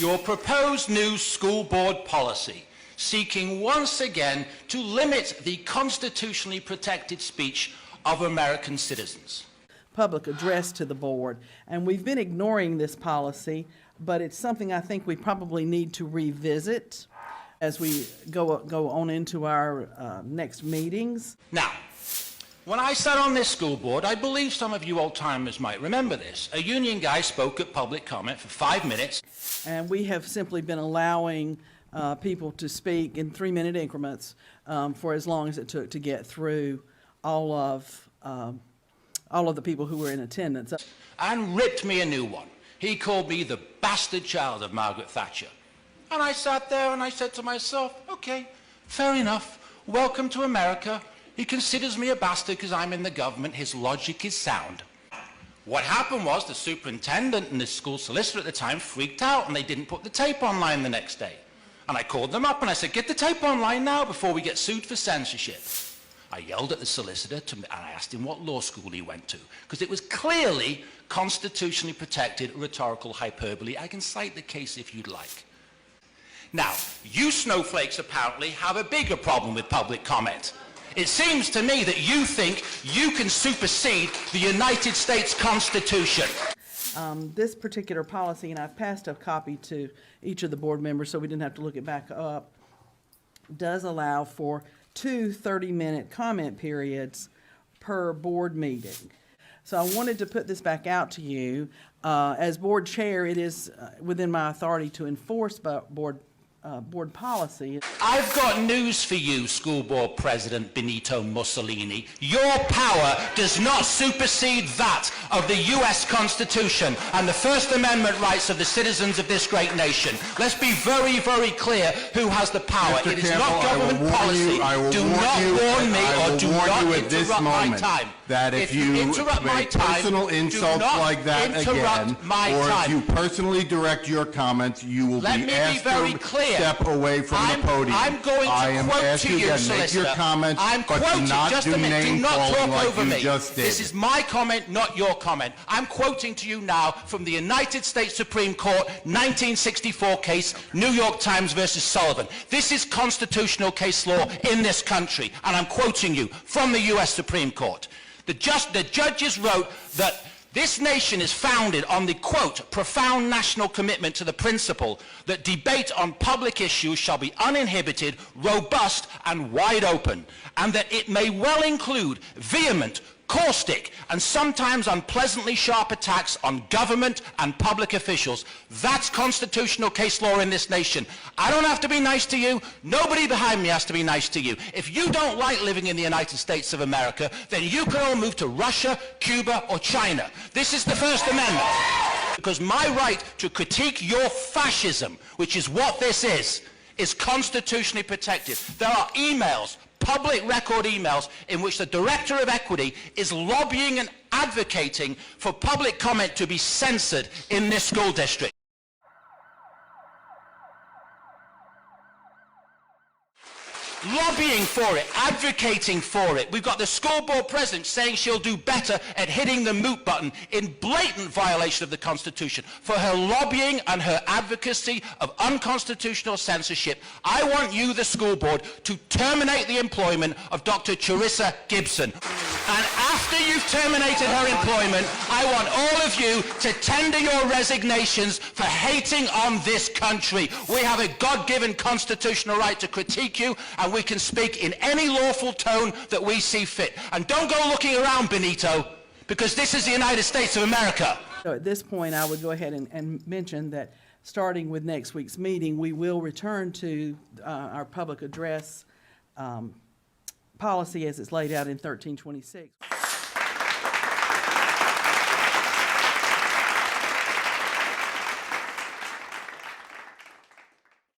your proposed new school board policy, seeking once again to limit the constitutionally protected speech of American citizens. Public address to the board, and we've been ignoring this policy, but it's something I think we probably need to revisit as we go on into our next meetings. Now, when I sat on this school board, I believe some of you old-timers might remember this. A union guy spoke at public comment for 5 minutes. And we have simply been allowing people to speak in 3-minute increments for as long as it took to get through all of the people who were in attendance. And ripped me a new one. He called me the bastard child of Margaret Thatcher. And I sat there and I said to myself, okay, fair enough. Welcome to America. He considers me a bastard because I'm in the government. His logic is sound. What happened was the superintendent and the school solicitor at the time freaked out and they didn't put the tape online the next day. And I called them up and I said, get the tape online now before we get sued for censorship. I yelled at the solicitor and I asked him what law school he went to, because it was clearly constitutionally protected rhetorical hyperbole. I can cite the case if you'd like. Now, you snowflakes apparently have a bigger problem with public comment. It seems to me that you think you can supersede the United States Constitution. This particular policy, and I've passed a copy to each of the board members so we didn't have to look it back up, does allow for 2 30-minute comment periods per board meeting. So I wanted to put this back out to you. As board chair, it is within my authority to enforce board policy. I've got news for you, School Board President Benito Mussolini. Your power does not supersede that of the U.S. Constitution and the First Amendment rights of the citizens of this great nation. Let's be very, very clear who has the power. Mr. It is Campbell, not government policy. Do not warn me or do not interrupt my time. That if you interrupt my make time, personal insults like that again, or if you personally direct your comments, you will be asked to step away from the podium. I'm going to quote to you, make your comments, I'm but quoting, do not just do a minute, do name not calling talk like over you me. just did. This is my comment, not your comment. I'm quoting to you now from the United States Supreme Court 1964 case, New York Times versus Sullivan. This is constitutional case law in this country, and I'm quoting you from the U.S. Supreme Court. The judges wrote that this nation is founded on the, quote, profound national commitment to the principle that debate on public issues shall be uninhibited, robust, and wide open, and that it may well include vehement, caustic, and sometimes unpleasantly sharp attacks on government and public officials. That's constitutional case law in this nation. I don't have to be nice to you. Nobody behind me has to be nice to you. If you don't like living in the United States of America, then you can all move to Russia, Cuba, or China. This is the First Amendment. Because my right to critique your fascism, which is what this is constitutionally protected. There are emails, public record emails, in which the Director of Equity is lobbying and advocating for public comment to be censored in this school district. Lobbying for it, advocating for it. We've got the school board president saying she'll do better at hitting the mute button in blatant violation of the Constitution for her lobbying and her advocacy of unconstitutional censorship. I want you, the school board, to terminate the employment of Dr. Charissa Gibson. And after you've terminated her employment, I want all of you to tender your resignations for hating on this country. We have a God-given constitutional right to critique you, and we can speak in any lawful tone that we see fit. And don't go looking around, Benito, because this is the United States of America. So at this point, I would go ahead and mention that starting with next week's meeting, we will return to our public address policy as it's laid out in 1326.